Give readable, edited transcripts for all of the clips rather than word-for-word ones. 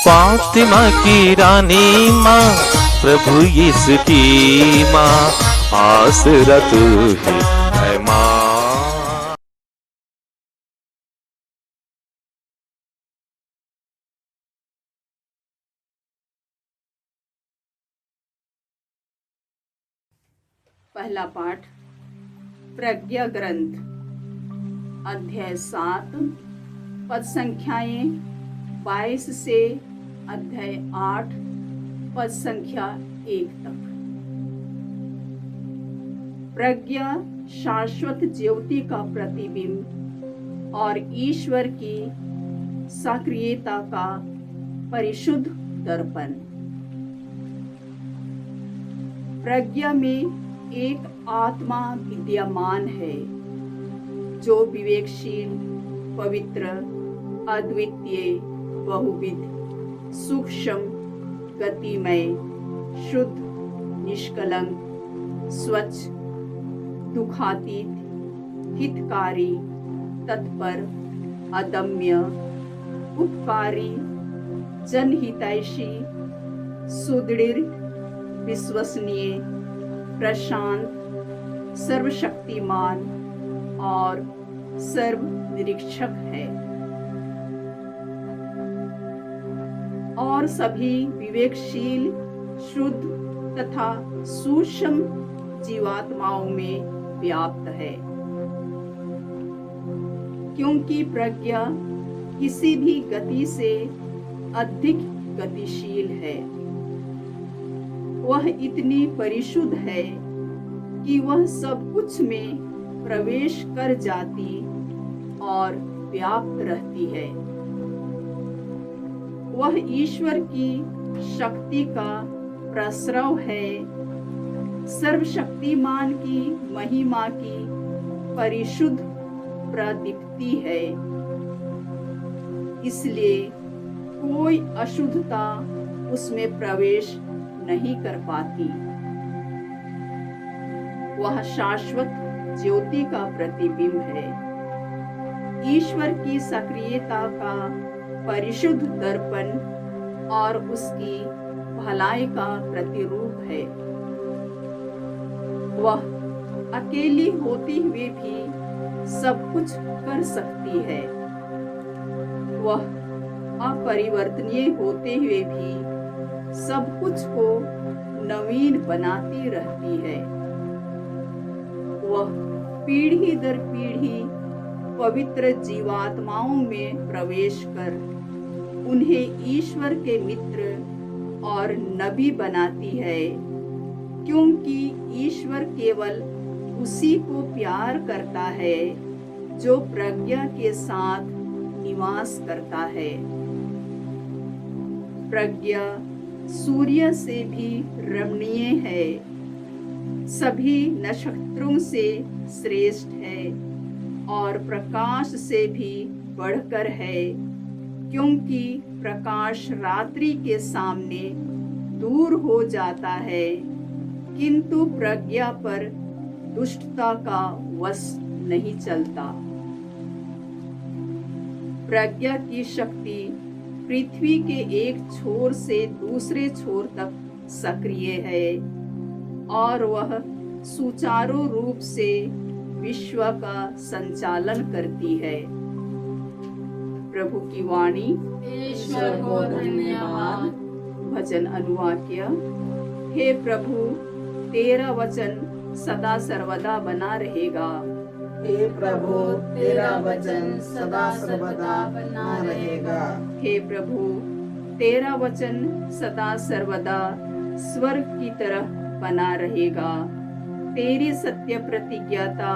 फातिमा की रानी माँ, प्रभु यीशु की माँ, आसरा तू ही है माँ। पहला पाठ प्रज्ञा ग्रंथ अध्याय 7 पद संख्याएं 22 से अध्याय 8 पद संख्या 1 तक। प्रज्ञा शाश्वत ज्योति का प्रतिबिंब और ईश्वर की सक्रियता का परिशुद्ध दर्पण। प्रज्ञा में एक आत्मा विद्यमान है जो विवेकशील, पवित्र, अद्वितीय, बहुविध, सूक्ष्म, गतिमय, शुद्ध, निष्कलंक, स्वच्छ, दुखातीत, हितकारी, तत्पर, अदम्य, उपकारी, जनहितैषी, सुदृढ़, विश्वसनीय, प्रशांत, सर्वशक्तिमान और सर्वनिरीक्षक है और सभी विवेकशील, शुद्ध तथा सूक्ष्म जीवात्माओं में व्याप्त है। क्योंकि प्रज्ञा किसी भी गति से अधिक गतिशील है, वह इतनी परिशुद्ध है कि वह सब कुछ में प्रवेश कर जाती और व्याप्त रहती है। वह ईश्वर की शक्ति का प्रस्रव है, सर्वशक्तिमान की महिमा की परिशुद्ध प्रदीप्ति है। इसलिए कोई अशुद्धता उसमें प्रवेश नहीं कर पाती। वह शाश्वत ज्योति का प्रतिबिंब है, ईश्वर की सक्रियता का परिशुद्ध दर्पण और उसकी भलाई का प्रतिरूप है। वह अकेली होते हुए भी सब कुछ कर सकती है। वह अपरिवर्तनीय होते हुए भी सब कुछ को नवीन बनाती रहती है। वह पीढ़ी दर पीढ़ी पवित्र जीवात्माओं में प्रवेश कर उन्हें ईश्वर के मित्र और नबी बनाती है, क्योंकि ईश्वर केवल उसी को प्यार करता है जो प्रज्ञा के साथ निवास करता है। प्रज्ञा सूर्य से भी रमणीय है, सभी नक्षत्रों से श्रेष्ठ है और प्रकाश से भी बढ़कर है, क्योंकि प्रकाश रात्रि के सामने दूर हो जाता है, किंतु प्रज्ञा पर दुष्टता का वश नहीं चलता। प्रज्ञा की शक्ति पृथ्वी के एक छोर से दूसरे छोर तक सक्रिय है और वह सुचारू रूप से विश्व का संचालन करती है। प्रभु की वाणी। ईश्वर को धन्यवाद। भजन अनुवाक्य। हे प्रभु, तेरा वचन सदा सर्वदा बना रहेगा। हे प्रभु, तेरा वचन सदा सर्वदा बना रहेगा। हे प्रभु, तेरा वचन सदा सर्वदा स्वर्ग की तरह बना रहेगा। तेरी सत्य प्रतिज्ञाता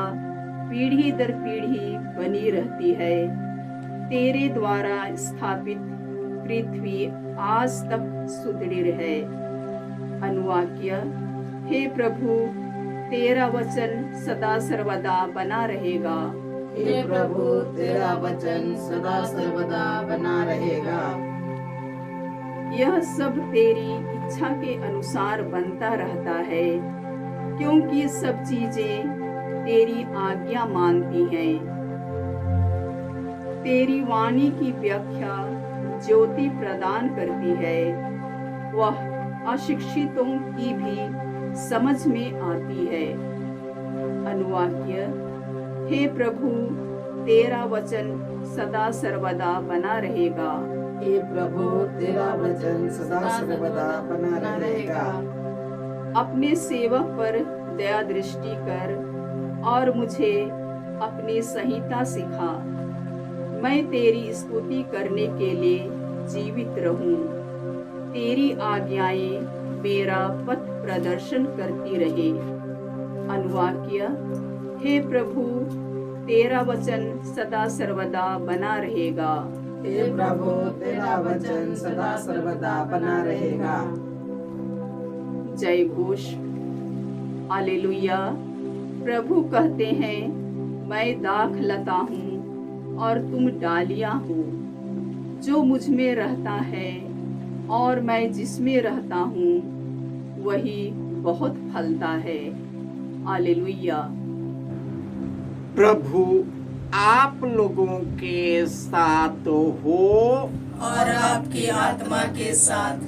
पीढ़ी दर पीढ़ी बनी रहती है। तेरे द्वारा स्थापित पृथ्वी आज तक सुदृढ़ है। अनुवाक्य। हे प्रभु, तेरा वचन सदा सर्वदा बना रहेगा। हे प्रभु, तेरा वचन सदा सर्वदा बना रहेगा। यह सब तेरी इच्छा के अनुसार बनता रहता है, क्योंकि सब चीजें तेरी आज्ञा मानती हैं। तेरी वाणी की व्याख्या ज्योति प्रदान करती है, वह अशिक्षितों की भी समझ में आती है। अनुवाक्य: हे प्रभु, तेरा वचन सदा सर्वदा बना रहेगा। हे प्रभु, तेरा वचन सदा सर्वदा बना रहेगा। अपने सेवक पर दया दृष्टि कर और मुझे अपनी संहिता सिखा। मैं तेरी स्तुति करने के लिए जीवित रहूं। तेरी आज्ञाएं मेरा पथ प्रदर्शन करती रहे। अनुवाक्य: हे प्रभु, तेरा वचन सदा सर्वदा बना रहेगा। हे प्रभु, तेरा वचन सदा सर्वदा बना रहेगा। जय घोष। हालेलुया। प्रभु कहते हैं, मैं दाख लता हूँ और तुम डालियाँ हो। जो मुझ में रहता है और मैं जिसमें रहता हूँ, वही बहुत फलता है। हालेलुया। प्रभु आप लोगों के साथ हो और आपकी आत्मा के साथ।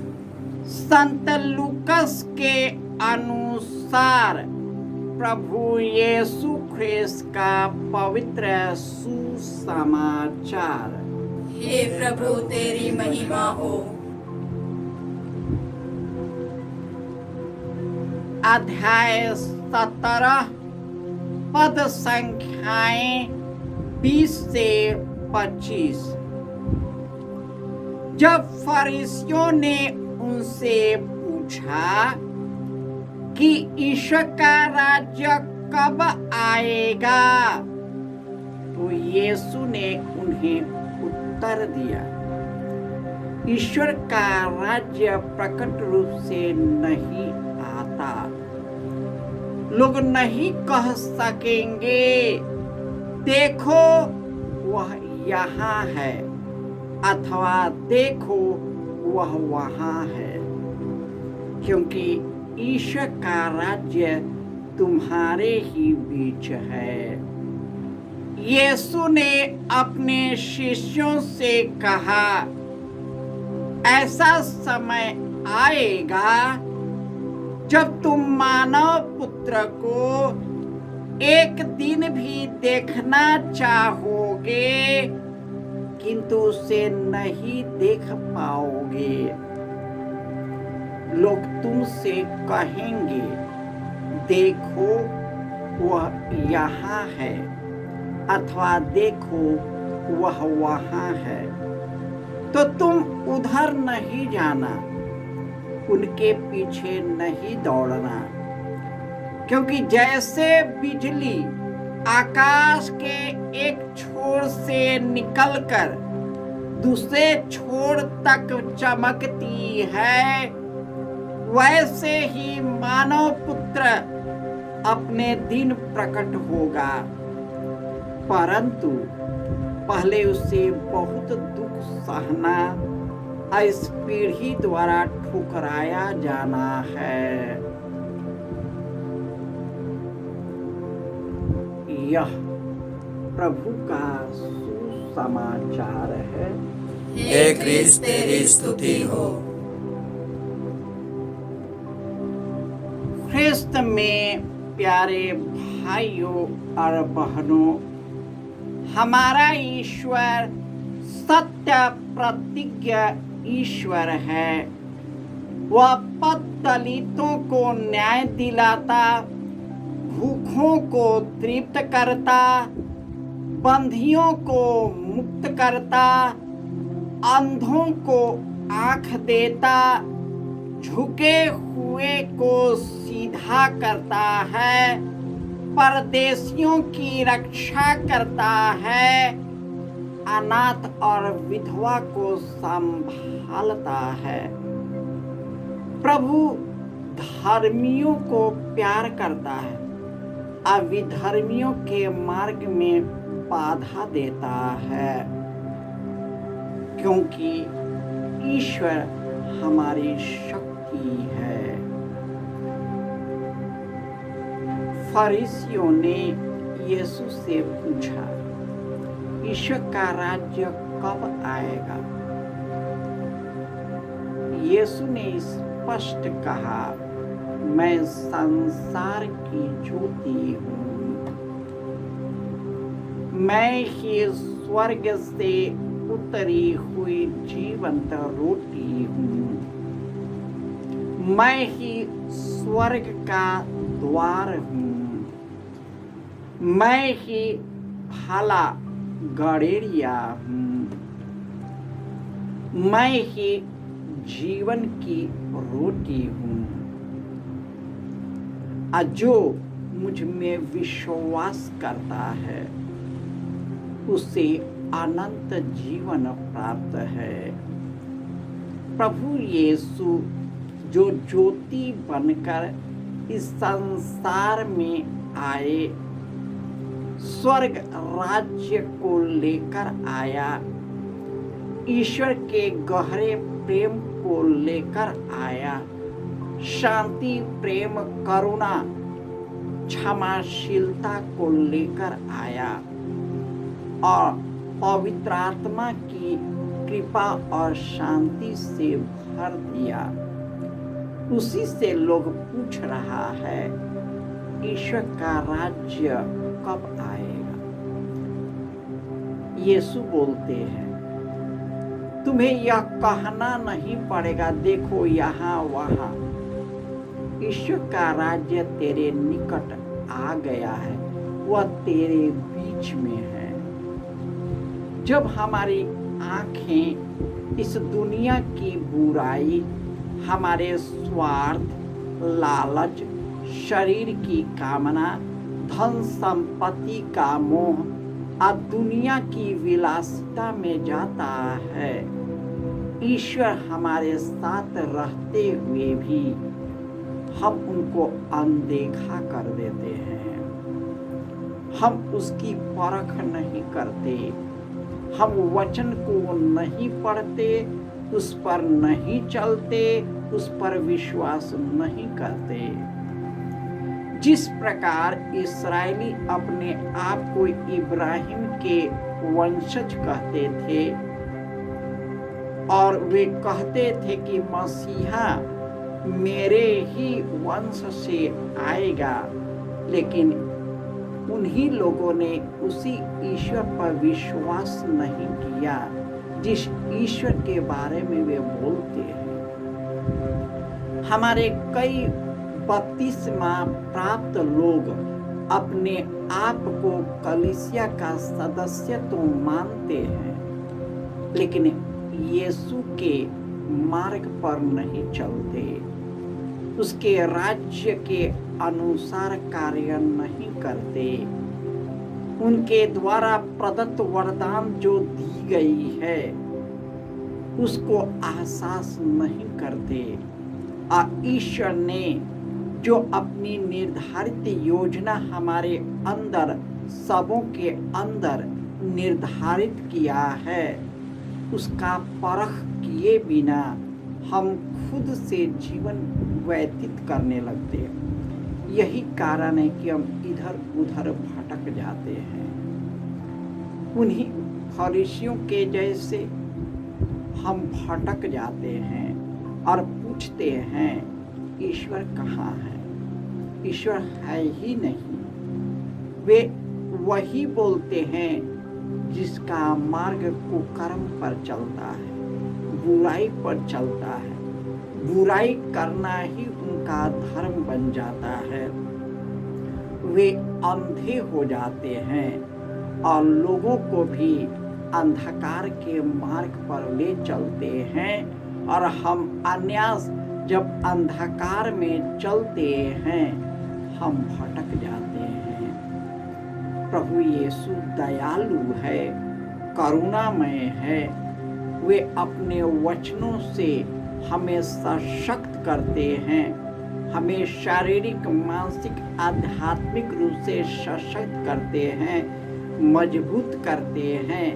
संत लूकस के अनुसार प्रभु यीशु ख्रिस्त का पवित्र सुसमाचार। हे प्रभु, तेरी महिमा हो। अध्याय 17 पद संख्याएं 20 से 25। जब फरीसियों ने उनसे पूछा कि ईश्वर का राज्य कब आएगा, तो यीशु ने उन्हें उत्तर दिया, ईश्वर का राज्य प्रकट रूप से नहीं आता। लोग नहीं कह सकेंगे, देखो वह यहाँ है, अथवा देखो वह वहाँ है, क्योंकि ईश्वर का राज्य तुम्हारे ही बीच है। यीशु ने अपने शिष्यों से कहा, ऐसा समय आएगा जब तुम मानव पुत्र को एक दिन भी देखना चाहोगे, किंतु उसे नहीं देख पाओगे। लोग तुमसे कहेंगे, देखो वह यहाँ है, अथवा देखो वह वहाँ है, तो तुम उधर नहीं जाना, उनके पीछे नहीं दौड़ना। क्योंकि जैसे बिजली आकाश के एक छोर से निकलकर दूसरे छोर तक चमकती है, वैसे ही मानव पुत्र अपने दिन प्रकट होगा। परंतु पहले उसे बहुत दुख सहना इस पीढ़ी द्वारा ठुकराया जाना है। यह प्रभु का सुसमाचार है। हे क्रिस्त, तेरी स्तुति हो। ख्रिस्त में प्यारे भाइयों और बहनों, हमारा ईश्वर सत्य प्रतिज्ञ ईश्वर है। वह पथ दलितों को न्याय दिलाता, भूखों को तृप्त करता, बंधियों को मुक्त करता, अंधों को आँख देता, झुके हुए को सीधा करता है, परदेशियों की रक्षा करता है, अनाथ और विधवा को संभालता है। प्रभु धर्मियों को प्यार करता है, अविधर्मियों के मार्ग में बाधा देता है, क्योंकि ईश्वर हमारी शक्ति है। फरीसियों ने यीशु से पूछा, ईश्वर का राज्य कब आएगा? यीशु ने स्पष्ट कहा, मैं संसार की ज्योति हूँ, मैं ही स्वर्ग से उतरी हुई जीवंत रोटी हूँ, मैं ही स्वर्ग का द्वार हूँ, मैं ही भला गड़ेरिया हूँ, मैं ही जीवन की रोटी हूँ। जो मुझ में विश्वास करता है उसे अनंत जीवन प्राप्त है। प्रभु यीशु जो ज्योति बनकर इस संसार में आए, स्वर्ग राज्य को लेकर आया, ईश्वर के गहरे प्रेम को लेकर आया, शांति, प्रेम, करुणा, क्षमाशीलता को लेकर आया और पवित्र आत्मा की कृपा और शांति से भर दिया। उसी से लोग पूछ रहा है, ईश्वर का राज्य कब आएगा? यीशु बोलते हैं, तुम्हें यह कहना नहीं पड़ेगा, देखो यहाँ वहाँ, ईश्वर का राज्य तेरे निकट आ गया है, वह तेरे बीच में है। जब हमारी आंखें इस दुनिया की बुराई, हमारे स्वार्थ, लालच, शरीर की कामना, धन संपत्ति का मोह और दुनिया की विलासिता में जाता है, ईश्वर हमारे साथ रहते हुए भी हम उनको अनदेखा कर देते हैं। हम उसकी परख नहीं करते, हम वचन को नहीं पढ़ते, उस पर नहीं चलते, उस पर विश्वास नहीं करते। जिस प्रकार इस्राएली अपने आप को इब्राहिम के वंशज कहते थे और वे कहते थे कि मसीहा मेरे ही वंश से आएगा, लेकिन उन्हीं लोगों ने उसी ईश्वर पर विश्वास नहीं किया जिस ईश्वर के बारे में वे बोलते हैं। हमारे कई बपतिस्मा प्राप्त लोग अपने आप को कलीसिया का सदस्य तो मानते हैं, लेकिन यीशु के मार्ग पर नहीं चलते, उसके राज्य के अनुसार कार्य नहीं करते, उनके द्वारा प्रदत्त वरदान जो दी गई है उसको एहसास नहीं करते। ईश्वर ने जो अपनी निर्धारित योजना हमारे अंदर, सबों के अंदर निर्धारित किया है, उसका परख किए बिना हम खुद से जीवन व्यतीत करने लगते हैं। यही कारण है कि हम इधर उधर भटक जाते हैं। उन्हीं फरीसियों के जैसे हम भटक जाते हैं और पूछते हैं, ईश्वर कहाँ है? ईश्वर है ही नहीं। वे वही बोलते हैं जिसका मार्ग कुकर्म पर चलता है, बुराई पर चलता है। बुराई करना ही उनका धर्म बन जाता है। वे अंधे हो जाते हैं और लोगों को भी अंधकार के मार्ग पर ले चलते हैं, और हम अन्यास जब अंधकार में चलते हैं हम भटक जाते हैं। प्रभु यीशु दयालु है, करुणामय है। वे अपने वचनों से हमें सशक्त करते हैं, हमें शारीरिक, मानसिक, आध्यात्मिक रूप से सशक्त करते हैं, मजबूत करते हैं,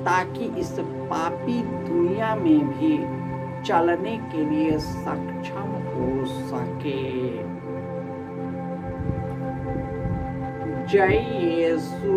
ताकि इस पापी दुनिया में भी चलने के लिए सक्षम हो सके। जय यीशु।